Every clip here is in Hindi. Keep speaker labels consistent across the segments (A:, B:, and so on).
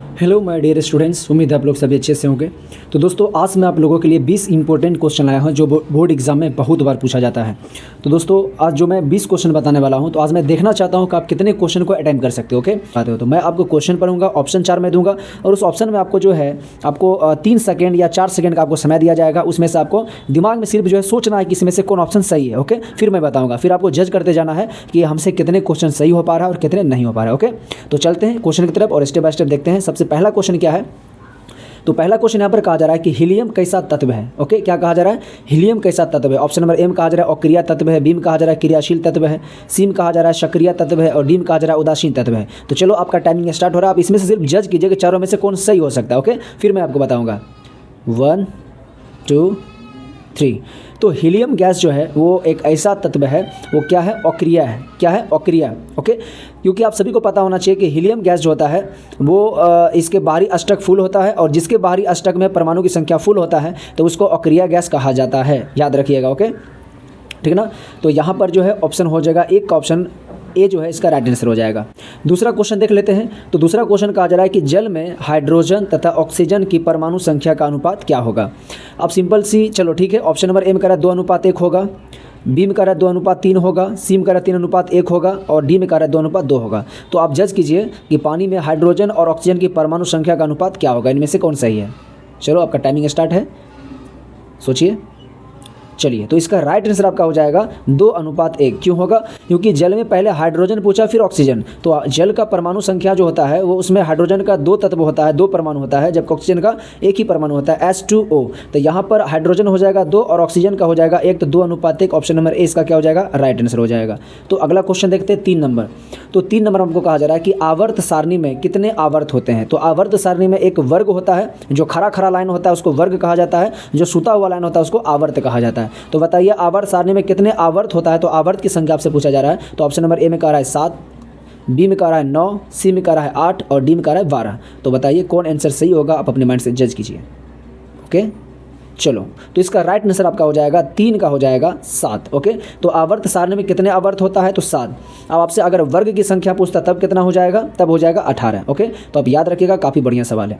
A: हेलो माय डियर स्टूडेंट्स, उम्मीद है आप लोग सभी अच्छे से होंगे। तो दोस्तों, आज मैं आप लोगों के लिए 20 इंपॉर्टेंट क्वेश्चन लाया हूं जो बोर्ड एग्जाम में बहुत बार पूछा जाता है। तो दोस्तों, आज जो मैं 20 क्वेश्चन बताने वाला हूं, तो आज मैं देखना चाहता हूं कि आप कितने क्वेश्चन को अटेम्प्ट कर सकते हो। ओके, आते हो तो मैं आपको क्वेश्चन पढ़ूंगा, ऑप्शन 4 में दूंगा और उस ऑप्शन में आपको जो है आपको 3 सेकेंड या 4 सेकेंड का आपको समय दिया जाएगा। उसमें से आपको दिमाग में सिर्फ जो है सोचना है कि इसमें से कौन ऑप्शन सही है। ओके, फिर मैं बताऊँगा, फिर आपको जज करते जाना है कि हमसे कितने क्वेश्चन सही हो पा रहा है और कितने नहीं हो पा रहा है। ओके, तो चलते हैं क्वेश्चन की तरफ और स्टेप बाय स्टेप देखते हैं। सबसे पहला क्वेश्चन क्या है, तो पहला क्वेश्चन यहाँ पर कहा जा रहा है कि हीलियम कैसा तत्व है। ओके, क्या कहा जा रहा है, हीलियम कैसा तत्व है। ऑप्शन नंबर ए में कहा जा रहा है अक्रिय तत्व है, बी में कहा जा रहा है क्रियाशील तत्व है, सी में कहा जा रहा है सक्रिय तत्व है और डी में कहा जा रहा है उदासीन तत्व है। तो चलो, आपका टाइमिंग स्टार्ट हो रहा है। आप इसमें से सिर्फ जज कीजिए कि चारों में से कौन सही हो सकता है। ओके, फिर मैं आपको बताऊँगा 1 2 3। तो हीलियम गैस जो है वो एक ऐसा तत्व है, वो क्या है, अक्रिय है। क्या है, अक्रिय। ओके, क्योंकि आप सभी को पता होना चाहिए कि हीलियम गैस जो होता है वो इसके बाहरी अष्टक फुल होता है और जिसके बाहरी अष्टक में परमाणु की संख्या फुल होता है तो उसको अक्रिय गैस कहा जाता है। याद रखिएगा। ओके, ठीक ना। तो यहाँ पर जो है ऑप्शन हो जाएगा एक का ऑप्शन ए जो है इसका राइट आंसर हो जाएगा। दूसरा क्वेश्चन देख लेते हैं। तो दूसरा क्वेश्चन कहा जा रहा है कि जल में हाइड्रोजन तथा ऑक्सीजन की परमाणु संख्या का अनुपात क्या होगा। अब सिंपल सी, चलो ठीक है, ऑप्शन नंबर ए में कह रहा है 2:1 होगा, बी में कह रहा है 2:3 होगा, सी में कह रहा है 3:1 होगा और डी में कह रहा है 2:2 होगा। तो आप जज कीजिए कि पानी में हाइड्रोजन और ऑक्सीजन की परमाणु संख्या का अनुपात क्या होगा, इनमें से कौन सही है। चलो, आपका टाइमिंग स्टार्ट है, सोचिए। चलिए, तो इसका राइट आंसर आपका हो जाएगा 2:1। क्यों होगा, क्योंकि जल में पहले हाइड्रोजन पूछा फिर ऑक्सीजन। तो जल का परमाणु संख्या जो होता है वो उसमें हाइड्रोजन का 2 तत्व होता है, 2 परमाणु होता है, जबकि ऑक्सीजन का एक ही परमाणु होता है H2O। तो यहाँ पर हाइड्रोजन हो जाएगा 2 और ऑक्सीजन का हो जाएगा 1, तो 2:1। ऑप्शन नंबर ए इसका क्या हो जाएगा, राइट आंसर हो जाएगा। तो अगला क्वेश्चन देखते हैं 3 नंबर। तो 3 नंबर हमको कहा जा रहा है कि आवर्त सारणी में कितने आवर्त होते हैं। तो आवर्त सारणी में एक वर्ग होता है, जो खड़ा खड़ा लाइन होता है उसको वर्ग कहा जाता है, जो सूता हुआ लाइन होता है उसको आवर्त कहा जाता है। तो बताइए आवर्त सारणी में कितने आवर्त होता है। तो आवर्त की संख्या आपसे पूछा जा रहा है। तो ऑप्शन नंबर ए में कह रहा है 7, बी में कह रहा है 9, सी में कह रहा है 8 और डी में कह रहा है 12। तो बताइए कौन आंसर सही होगा, आप अपने माइंड से जज कीजिए। ओके, चलो, तो इसका राइट आंसर आपका हो जाएगा 3 का हो जाएगा 7। ओके, तो आवर्त सारणी में कितने आवर्त होता है, तो 7। अब आपसे अगर वर्ग की संख्या पूछता तब कितना हो जाएगा, तब हो जाएगा 18। ओके, तो आप याद रखिएगा, काफ़ी बढ़िया सवाल है।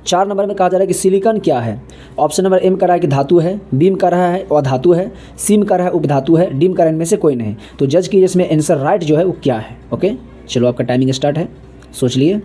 A: 4 नंबर में कहा जा रहा है कि सिलिकॉन क्या है। ऑप्शन नंबर ए में कह रहा है कि धातु है, बी में कह रहा है अधातु है, सी में कह रहा है उपधातु है, डी में कह रहा है इनमें से कोई नहीं। तो जज कीजिए इसमें आंसर राइट जो है वो क्या है। ओके, चलो, आपका टाइमिंग स्टार्ट है, सोच लिए।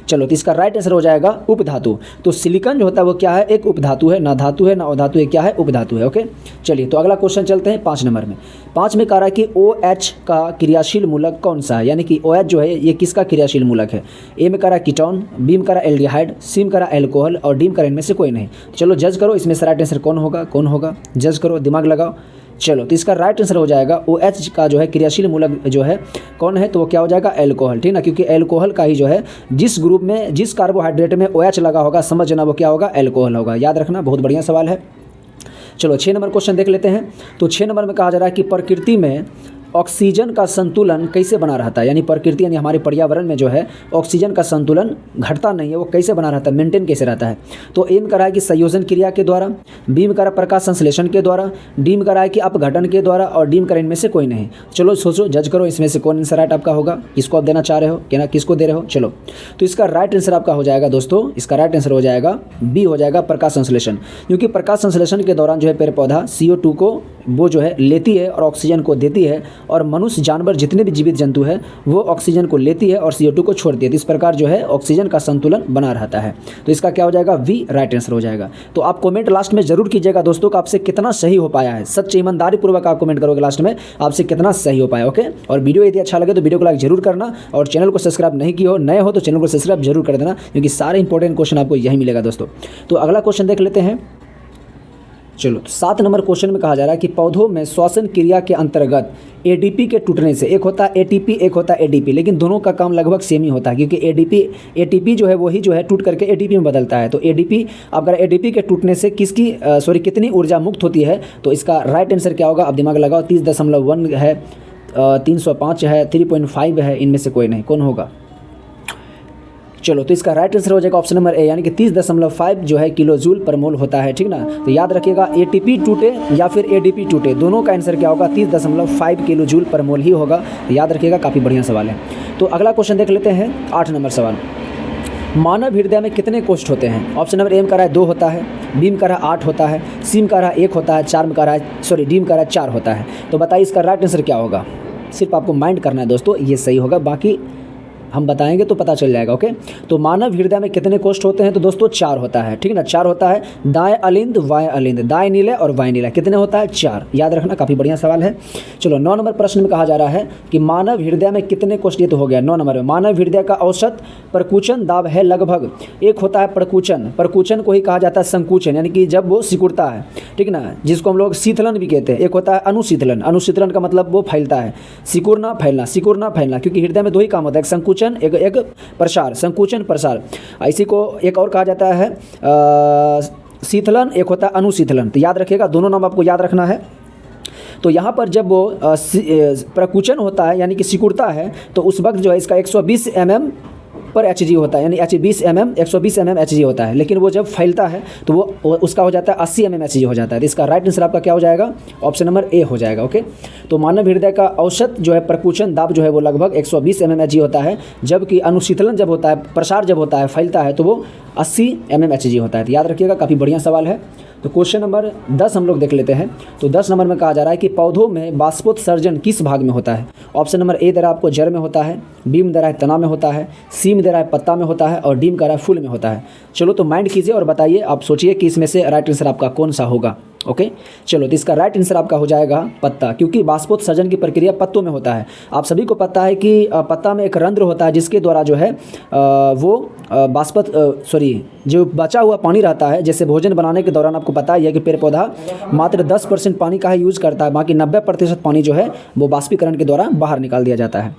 A: चलो, तो इसका राइट आंसर हो जाएगा उपधातु। तो सिलिकॉन जो होता है वो क्या है, एक उपधातु है, ना धातु है ना अधातु है, क्या है, उपधातु है। ओके, चलिए, तो अगला क्वेश्चन चलते हैं 5 नंबर में। 5 में कह रहा है कि OH का क्रियाशील मूलक कौन सा है, यानी कि OH जो है ये किसका क्रियाशील मूलक है। ए में कह रहा है कीटोन, बी में कह रहा है एल्डिहाइड, सी में कह रहा है एल्कोहल और डी में कह रहा है इनमें से कोई नहीं। चलो, जज करो इसमें से राइट आंसर कौन होगा, जज करो, दिमाग लगाओ। चलो, तो इसका राइट आंसर हो जाएगा OH का जो है क्रियाशील मूलक जो है कौन है, तो वो क्या हो जाएगा, एल्कोहल। ठीक ना, क्योंकि एल्कोहल का ही जो है जिस ग्रुप में जिस कार्बोहाइड्रेट में OH लगा होगा, समझना वो क्या होगा, एल्कोहल होगा। याद रखना, बहुत बढ़िया सवाल है। चलो, 6 नंबर क्वेश्चन देख लेते हैं। तो 6 नंबर में कहा जा रहा है कि प्रकृति में ऑक्सीजन का संतुलन कैसे बना रहता है, यानी प्रकृति यानी हमारे पर्यावरण में जो है ऑक्सीजन का संतुलन घटता नहीं है, वो कैसे बना रहता है, मेंटेन कैसे रहता है। तो ए में कह रहा है कि संयोजन क्रिया के द्वारा, बी में कह रहा है प्रकाश संश्लेषण के द्वारा, डी में कह रहा है कि अपघटन के द्वारा और डी में कह रहा है इनमें से कोई नहीं। चलो, सोचो, जज करो इसमें से कौन आंसर राइट आपका होगा, किसको आप देना चाह रहे हो, क्या ना किसको दे रहे हो। चलो, तो इसका राइट आंसर आपका हो जाएगा दोस्तों, इसका राइट आंसर हो जाएगा बी हो जाएगा प्रकाश संश्लेषण। क्योंकि प्रकाश संश्लेषण के दौरान जो है पेड़ पौधा CO2 को वो जो है लेती है और ऑक्सीजन को देती है, और मनुष्य जानवर जितने भी जीवित जंतु है वो ऑक्सीजन को लेती है और CO2 को छोड़ती है। तो इस प्रकार जो है ऑक्सीजन का संतुलन बना रहता है। तो इसका क्या हो जाएगा, वी राइट आंसर हो जाएगा। तो आप कमेंट लास्ट में जरूर कीजिएगा दोस्तों कि आपसे कितना सही हो पाया है। सच्चे ईमानदारी पूर्वक आप कमेंट करोगे लास्ट में आपसे कितना सही हो पाया। ओके, और वीडियो यदि अच्छा लगे तो वीडियो को लाइक जरूर करना, और चैनल को सब्सक्राइब नहीं किया हो, नए हो तो चैनल को सब्सक्राइब जरूर कर देना, क्योंकि सारे इंपॉर्टेंट क्वेश्चन आपको यही मिलेगा दोस्तों। तो अगला क्वेश्चन देख लेते हैं। चलो, 7 नंबर क्वेश्चन में कहा जा रहा है कि पौधों में श्वसन क्रिया के अंतर्गत ADP के टूटने से, एक होता है ATP एक होता है ADP, लेकिन दोनों का काम लगभग सेम ही होता है, क्योंकि ATP जो है वही जो है टूट करके ADP में बदलता है। तो ADP, अगर ADP के टूटने से कितनी ऊर्जा मुक्त होती है, तो इसका राइट आंसर क्या होगा, अब दिमाग लगाओ। 30.1 है, 305 है, 3.5 है, इनमें से कोई नहीं, कौन होगा। चलो, तो इसका राइट आंसर हो जाएगा ऑप्शन नंबर ए, यानी कि 30.5 जो है किलो जूल पर मोल होता है। ठीक ना, तो याद रखिएगा ATP टूटे या फिर ADP टूटे, दोनों का आंसर क्या होगा, 30.5 किलो जूल पर मोल ही होगा। तो याद रखिएगा, काफ़ी बढ़िया सवाल है। तो अगला क्वेश्चन देख लेते हैं, 8 नंबर सवाल। मानव हृदय में कितने कोष्ठ होते हैं? ऑप्शन नंबर ए में कह रहा है 2 होता है, बी में कह रहा है 8 होता है, सी में कह रहा है 1 होता है, चार में कह रहा है डी में कह रहा है 4 होता है। तो बताइए इसका राइट आंसर क्या होगा? सिर्फ आपको माइंड करना है दोस्तों, ये सही होगा, बाकी हम बताएंगे तो पता चल जाएगा। ओके, तो मानव हृदय में कितने कोष्ठ होते हैं? तो दोस्तों 4 होता है, ठीक है ना, 4 होता है। दाएं अलिंद वाएं अलिंद, दाएं नीले और वाएं नीला, कितने होता है? 4। याद रखना, काफ़ी बढ़िया सवाल है। चलो 9 नंबर प्रश्न में कहा जा रहा है कि मानव हृदय में कितने कोष्ठ, ये तो हो गया 9 नंबर में। मानव हृदय का औसत प्रकुचन दाब है लगभग, एक होता है प्रकुचन, प्रकुचन को ही कहा जाता है संकुचन, यानी कि जब वो सिकुड़ता है, ठीक ना, जिसको हम लोग शीतलन भी कहते हैं। एक होता है अनुशीतलन, अनुशीतलन का मतलब वो फैलता है, सिकुड़ना फैलना, सिकुड़ना फैलना, क्योंकि हृदय में 2 ही काम होता है, एक संकुचन एक प्रसार, संकुचन प्रसार। इसी को एक और कहा जाता है शीतलन, एक होता है अनुशीतलन। तो याद रखिएगा, दोनों नाम आपको याद रखना है। तो यहाँ पर जब वो प्रकुचन होता है यानी कि सिकुड़ता है, तो उस वक्त जो है इसका 120 mm पर Hg होता है, यानी 120 mm Hg होता है। लेकिन वो जब फैलता है तो वो उसका हो जाता है 80 mm Hg हो जाता है। तो इसका राइट आंसर आपका क्या हो जाएगा? ऑप्शन नंबर ए हो जाएगा। ओके, तो मानव हृदय का औसत जो है प्रकुचन दाब जो है वो लगभग 120 mm Hg होता है, जबकि अनुशीतलन जब होता है, प्रसार जब होता है, फैलता है, तो वो 80 mm Hg होता है। तो याद रखिएगा, काफ़ी बढ़िया सवाल है। तो क्वेश्चन नंबर 10 हम लोग देख लेते हैं। तो 10 नंबर में कहा जा रहा है कि पौधों में बाष्पोत्सर्जन किस भाग में होता है? ऑप्शन नंबर ए दे रहा है आपको जड़ में होता है, बी में दे रहा है तना में होता है, सी में दे रहा है पत्ता में होता है और डी में कह रहा है फूल में होता है। चलो तो माइंड कीजिए और बताइए, आप सोचिए कि इसमें से राइट आंसर आपका कौन सा होगा। ओके, चलो तो इसका राइट आंसर आपका हो जाएगा पत्ता, क्योंकि बाष्पोत्सर्जन की प्रक्रिया पत्तों में होता है। आप सभी को पता है कि पत्ता में एक रंध्र होता है, जिसके द्वारा जो है जो बचा हुआ पानी रहता है, जैसे भोजन बनाने के दौरान आपको पता ही है कि पेड़ पौधा मात्र 10% पानी का ही यूज करता है, बाकी 90% पानी जो है वो बाष्पीकरण के द्वारा बाहर निकाल दिया जाता है।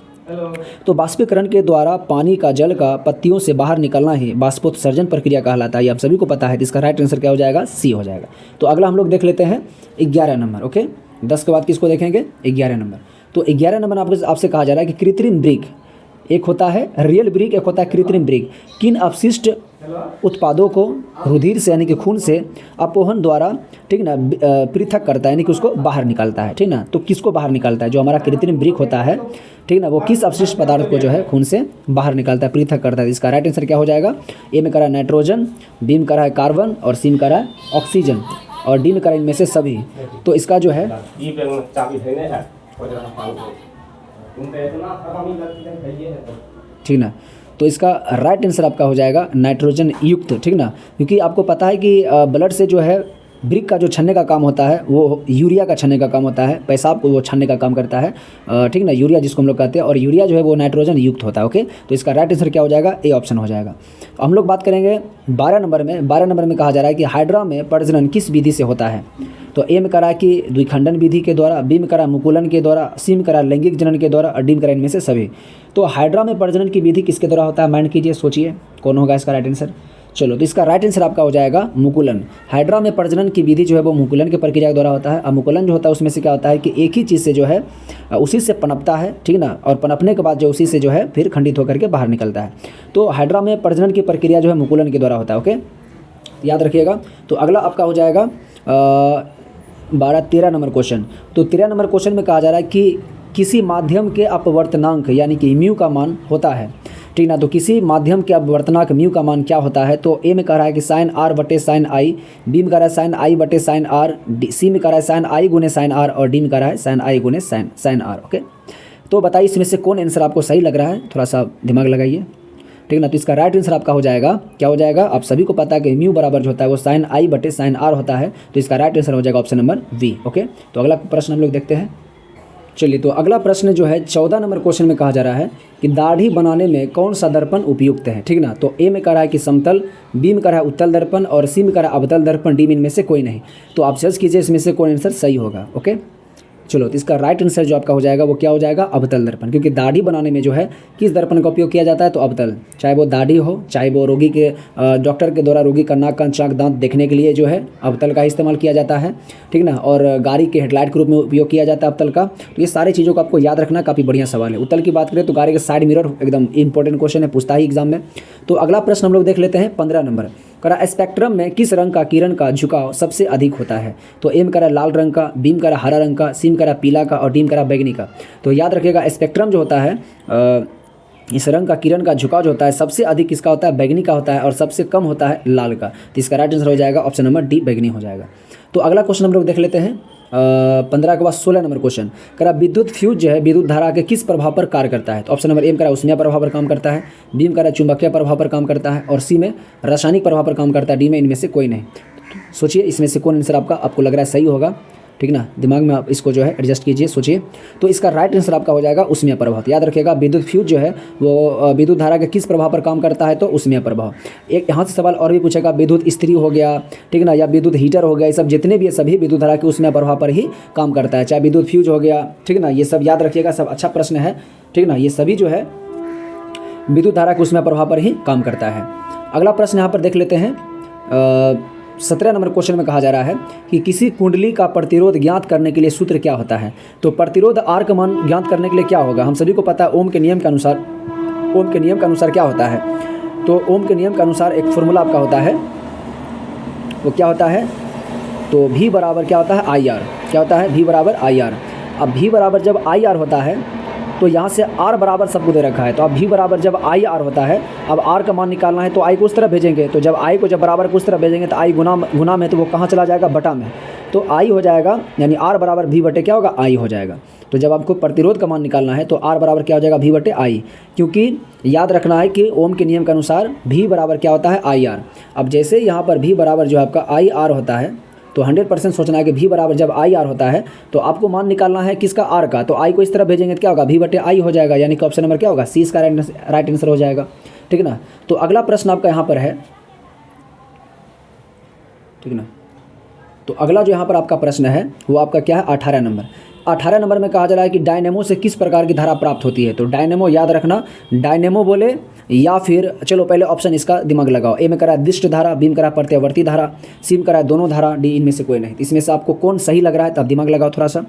A: तो बाष्पीकरण के द्वारा पानी का जल का पत्तियों से बाहर निकलना ही बाष्पोत्सर्जन प्रक्रिया कहलाता है। ये आप सभी को पता है। तो इसका राइट आंसर क्या हो जाएगा? सी हो जाएगा। तो अगला हम लोग देख लेते हैं 11 नंबर। ओके, 10 के बाद किसको देखेंगे? 11 नंबर। तो 11 नंबर आपसे कहा जा रहा है कि कृत्रिम वृक्क, एक होता है रियल वृक्क, एक होता है कृत्रिम वृक्क, किन अपशिष्ट उत्पादों को रुधिर से यानी कि खून से अपोहन द्वारा, ठीक ना, पृथक करता है, यानी कि उसको बाहर निकालता है, ठीक ना। तो किसको बाहर निकालता है? जो हमारा कृत्रिम वृक्क होता है, ठीक ना, वो किस अपशिष्ट पदार्थ को जो है खून से बाहर निकालता है, पृथक करता है। इसका राइट आंसर क्या हो जाएगा? ए में करा नाइट्रोजन, बी में करा है कार्बन और सी में करा है ऑक्सीजन और डी में करा इनमें से सभी। तो इसका जो है ठीक ना, तो इसका राइट आंसर आपका हो जाएगा नाइट्रोजन युक्त, ठीक ना, क्योंकि आपको पता है कि ब्लड से जो है वृक्क का जो छनने का काम होता है वो यूरिया का छनने का काम होता है, पेशाब को वो छनने का काम करता है, ठीक ना, यूरिया जिसको हम लोग कहते हैं, और यूरिया जो है वो नाइट्रोजन युक्त होता है। ओके, तो इसका राइट आंसर क्या हो जाएगा? ए ऑप्शन हो जाएगा। हम लोग बात करेंगे 12 नंबर में। 12 नंबर में कहा जा रहा है कि हाइड्रा में प्रजनन किस विधि से होता है? तो ए में करा कि द्विखंडन विधि के द्वारा, बी में करा मुकुलन के द्वारा, सी में करा लैंगिक जनन के द्वारा और डी में करा इनमें से सभी। तो हाइड्रा में प्रजनन की विधि किसके द्वारा होता है? माइंड कीजिए, सोचिए कौन होगा इसका राइट आंसर। चलो तो इसका राइट आंसर आपका हो जाएगा मुकुलन। हाइड्रा में प्रजनन की विधि जो है वो मुकुलन की प्रक्रिया के द्वारा होता है। और मुकुलन जो होता है उसमें से क्या होता है कि एक ही चीज़ से जो है उसी से पनपता है, ठीक ना, और पनपने के बाद जो उसी से जो है फिर खंडित होकर के बाहर निकलता है। तो हाइड्रा में प्रजनन की प्रक्रिया जो है मुकुलन के द्वारा होता है। ओके, याद रखिएगा। तो अगला आपका हो जाएगा 13 नंबर क्वेश्चन। तो 13 नंबर क्वेश्चन में कहा जा रहा है कि किसी माध्यम के अपवर्तनांक यानी कि म्यू का मान होता है, ठीक ना। तो किसी माध्यम के अपवर्तनांक म्यू का मान क्या होता है? तो ए में कह रहा है कि साइन आर बटे साइन आई, बी में कह रहा है साइन आई बटे साइन आर, सी में कह रहा है साइन आई गुने साइन आर और डी में कह रहा है साइन आई गुने साइन आर। ओके, तो बताइए इसमें से कौन आंसर आपको सही लग रहा है? थोड़ा सा दिमाग लगाइए, ठीक ना। तो इसका राइट आंसर आपका हो जाएगा, क्या हो जाएगा? आप सभी को पता है कि म्यू बराबर जो होता है वो साइन आई बटे साइन आर होता है। तो इसका राइट आंसर हो जाएगा ऑप्शन नंबर वी। ओके, तो अगला प्रश्न हम लोग देखते हैं। चलिए, तो अगला प्रश्न जो है 14 नंबर क्वेश्चन में कहा जा रहा है कि दाढ़ी बनाने में कौन सा दर्पण उपयुक्त है, ठीक ना। तो ए में कह रहा है कि समतल, बी में कह रहा है उत्तल दर्पण और सी में कह रहा है अवतल दर्पण, डी में इनमें से कोई नहीं। तो आप सर्च कीजिए इसमें से कौन आंसर सही होगा। ओके, चलो तो इसका राइट आंसर जो आपका हो जाएगा वो क्या हो जाएगा? अवतल दर्पण, क्योंकि दाढ़ी बनाने में जो है किस दर्पण का उपयोग किया जाता है? तो अवतल, चाहे वो दाढ़ी हो, चाहे वो रोगी के डॉक्टर के द्वारा रोगी का नाक कान चाक दांत देखने के लिए जो है अवतल का इस्तेमाल किया जाता है, ठीक ना। और गाड़ी के हेडलाइट के रूप में उपयोग किया जाता है अवतल का। तो ये सारी चीज़ों को आपको याद रखना, काफ़ी बढ़िया सवाल है। उत्तल की बात करें तो गाड़ी के साइड मिरर एकदम इंपॉर्टेंट क्वेश्चन है, पूछता ही एग्जाम में। तो अगला प्रश्न हम लोग देख लेते हैं 15 नंबर। करा स्पेक्ट्रम में किस रंग का किरण का झुकाव सबसे अधिक होता है? तो ए में करा लाल रंग का, बी में करा हरा रंग का, सी में करा पीला का और डी में करा बैगनी का। तो याद रखिएगा स्पेक्ट्रम जो होता है इस रंग का किरण का झुकाव जो होता है सबसे अधिक किसका होता है, बैगनी का होता है, और सबसे कम होता है लाल का। तो इसका राइट आंसर हो जाएगा ऑप्शन नंबर डी, बैगनी हो जाएगा। तो अगला क्वेश्चन हम लोग देख लेते हैं 15 के बाद 16 नंबर क्वेश्चन करा, विद्युत फ्यूज जो है विद्युत धारा के किस प्रभाव पर कार्य करता है। तो ऑप्शन नंबर ए में करा उष्मीय प्रभाव पर काम करता है, बी में करा चुंबकीय प्रभाव पर काम करता है, और सी में रासायनिक प्रभाव पर काम करता है, डी में इनमें से कोई नहीं। सोचिए इसमें से कौन आंसर आपको लग रहा है सही होगा, ठीक ना, दिमाग में आप इसको जो है एडजस्ट कीजिए, सोचिए। तो इसका राइट आंसर आपका हो जाएगा उष्मीय प्रभाव। याद रखिएगा विद्युत फ्यूज जो है वो विद्युत धारा के किस प्रभाव पर काम करता है, तो उष्मीय प्रभाव। एक यहाँ से सवाल और भी पूछेगा, विद्युत इस्त्री हो गया, ठीक ना, या विद्युत हीटर हो गया, ये सब जितने भी है सभी विद्युत धारा के उष्मीय प्रभाव पर ही काम करता है, चाहे विद्युत फ्यूज हो गया, ठीक ना, ये सब याद रखिएगा, सब अच्छा प्रश्न है, ठीक ना, ये सभी जो है विद्युत धारा के उष्मीय प्रभाव पर ही काम करता है। अगला प्रश्न यहाँ पर देख लेते हैं 17 नंबर क्वेश्चन में कहा जा रहा है कि किसी कुंडली का प्रतिरोध ज्ञात करने के लिए सूत्र क्या होता है। तो प्रतिरोध आर का मान ज्ञात करने के लिए क्या होगा, हम सभी को पता है ओम के नियम के अनुसार क्या होता है। तो ओम के नियम के अनुसार एक फॉर्मूला आपका होता है, वो क्या होता है, तो V बराबर क्या होता है IR, क्या होता है V बराबर IR। अब V बराबर जब IR होता है तो यहाँ से R बराबर सबको दे रखा है, तो अब V बराबर जब IR होता है, अब R का मान निकालना है तो I को उस तरफ भेजेंगे, तो जब I को जब बराबर को उस तरफ भेजेंगे तो I गुना में, तो वो कहाँ चला जाएगा, बटा में, तो I हो जाएगा, यानी R बराबर V बटे क्या होगा, I हो जाएगा। तो जब आपको प्रतिरोध का मान निकालना है तो R बराबर क्या हो जाएगा, V बटे I, क्योंकि याद रखना है कि ओम के नियम के अनुसार V बराबर क्या होता है, IR। अब जैसे यहाँ पर V बराबर जो आपका IR होता है, तो 100% सोचना है कि V बराबर जब IR होता है तो आपको मान निकालना है किसका, R का, तो I को इस तरफ भेजेंगे तो क्या होगा, V बटे I हो जाएगा, यानी कि ऑप्शन नंबर क्या होगा, सी इसका राइट आंसर हो जाएगा, ठीक ना। तो अगला प्रश्न आपका यहाँ पर है, ठीक ना, तो अगला जो यहाँ पर आपका प्रश्न है वो आपका क्या है, 18 नंबर। 18 नंबर में कहा जा रहा है कि डायनेमो से किस प्रकार की धारा प्राप्त होती है। तो डायनेमो याद रखना, डायनेमो बोले या फिर चलो पहले ऑप्शन इसका दिमाग लगाओ, ए में करा दिष्ट धारा, बी में करा प्रत्यावर्ती धारा, सी में करा दोनों धारा, डी इनमें से कोई नहीं। इसमें से आपको कौन सही लग रहा है, तब दिमाग लगाओ थोड़ा सा,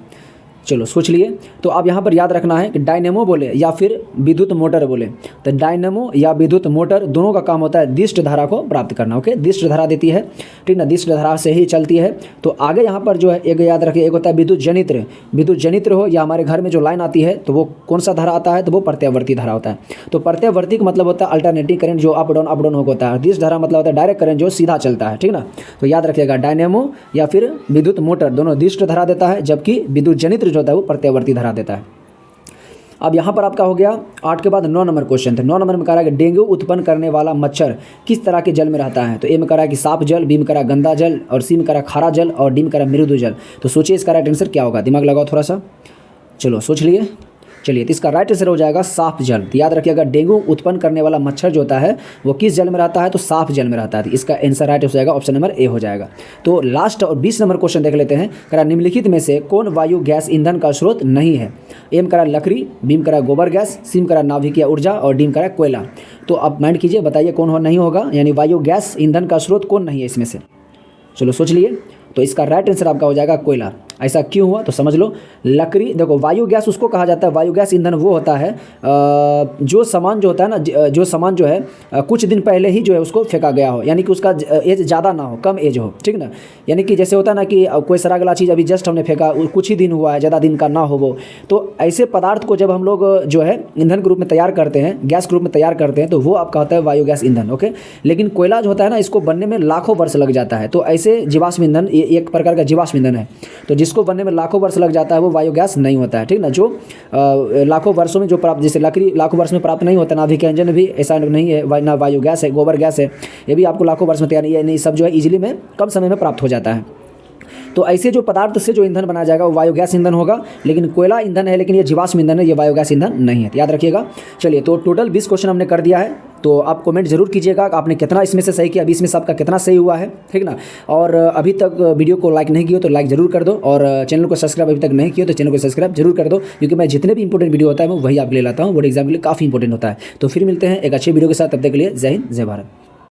A: चलो सोच लिए। तो अब यहाँ पर याद रखना है कि डायनेमो बोले या फिर विद्युत मोटर बोले, तो डायनेमो या विद्युत मोटर दोनों का काम होता है दिष्ट धारा को प्राप्त करना। ओके, दिष्ट धारा देती है, ठीक ना, दिष्ट धारा से ही चलती है। तो आगे यहाँ पर जो है एक याद रखिए, एक होता है विद्युत जनित्र, विद्युत जनित्र हो या हमारे घर में जो लाइन आती है तो वो कौन सा धारा आता है, तो वो प्रत्यावर्ती धारा होता है। तो प्रत्यावर्ती का मतलब होता है अल्टरनेटिंग करंट जो अप डाउन होता है, दिष्ट धारा मतलब होता है डायरेक्ट करंट जो सीधा चलता है, ठीक ना। तो याद रखिएगा डायनेमो या फिर विद्युत मोटर दोनों दिष्ट धारा देता है, जबकि विद्युत जनित्र जो होता है वो प्रत्यावर्ती धारा देता है। अब यहाँ पर आपका हो गया 8 के बाद 9 नंबर क्वेश्चन थे। 9 नंबर में कह रहा है कि डेंगू उत्पन्न करने वाला मच्छर किस तरह के जल में रहता है। तो ए में कह रहा है कि साफ जल, बी में कह रहा है गंदा जल, और सी में कह रहा है खारा जल, और डी में कह रहा है मृदु जल। तो सोचिए इसका राइट आंसर क्या होगा, दिमाग लगाओ थोड़ा सा, चलो सोच लिए। चलिए, तो इसका राइट आंसर हो जाएगा साफ जल। तो याद रखिएगा डेंगू उत्पन्न करने वाला मच्छर जो होता है वो किस जल में रहता है, तो साफ जल में रहता है। तो इसका आंसर राइट हो जाएगा ऑप्शन नंबर ए हो जाएगा। तो लास्ट और 20 नंबर क्वेश्चन देख लेते हैं। करा निम्नलिखित में से कौन वायु गैस ईंधन का स्रोत नहीं है। ए में करा लकड़ी, बी में करा गोबर गैस, सी में करा नाभिकीय ऊर्जा, और डी में करा कोयला। तो अब माइंड कीजिए, बताइए कौन नहीं होगा, यानी वायु गैस ईंधन का स्रोत कौन नहीं है इसमें से, चलो सोच लिए। तो इसका राइट आंसर आपका हो जाएगा कोयला। ऐसा क्यों हुआ, तो समझ लो। लकड़ी, देखो वायु गैस उसको कहा जाता है, वायु गैस ईंधन वो होता है जो सामान जो होता है ना, जो सामान जो है कुछ दिन पहले ही जो है उसको फेंका गया हो, यानी कि उसका एज ज़्यादा ना हो, कम एज हो, ठीक ना। यानी कि जैसे होता है ना कि कोई सरागला चीज़ अभी जस्ट हमने फेंका, कुछ ही दिन हुआ है, ज़्यादा दिन का ना हो वो। तो ऐसे पदार्थ को जब हम लोग जो है ईंधन के रूप में तैयार करते हैं, गैस के रूप में तैयार करते हैं, तो वो आपका होता है वायु गैस ईंधन। ओके, लेकिन कोयला जो होता है ना, इसको बनने में लाखों वर्ष लग जाता है। तो ऐसे जीवाश्म ईंधन एक प्रकार का जीवाश्म ईंधन है, तो जिसको बनने में लाखों वर्ष लग जाता है वो बायोगैस नहीं होता है, ठीक ना। जो लाखों वर्षों में जो प्राप्त, जैसे लकड़ी लाखों वर्ष में प्राप्त नहीं होता, नाभिकीय इंजन भी ऐसा नहीं है, ना बायोगैस है, गोबर गैस है, ये भी आपको लाखों वर्ष में तैयार, ये नहीं सब जो है इजीली में कम समय में प्राप्त हो जाता है। तो ऐसे जो पदार्थ से जो ईंधन बनाया जाएगा वो बायोगैस ईंधन होगा, लेकिन कोयला ईंधन है, लेकिन ये जीवाश्म ईंधन है, ये बायोगैस ईंधन नहीं है, याद रखिएगा। चलिए, तो टोटल 20 क्वेश्चन हमने कर दिया है। तो आप कमेंट जरूर कीजिएगा कि आपने कितना इसमें से सही किया, 20 में से आपका कितना सही हुआ है, ठीक ना। और अभी तक वीडियो को लाइक नहीं किया तो लाइक जरूर कर दो, और चैनल को सब्सक्राइब अभी तक नहीं किया तो चैनल को सब्सक्राइब जरूर कर दो, क्योंकि मैं जितने भी इंपॉर्टेंट वीडियो होता है मैं वही आपके लिए लाता हूँ, बोर्ड एग्जाम के लिए काफ़ी इंपॉर्टेंट होता है। तो फिर मिलते हैं एक अच्छे वीडियो के साथ, तब तक के लिए जय हिंद, जय भारत।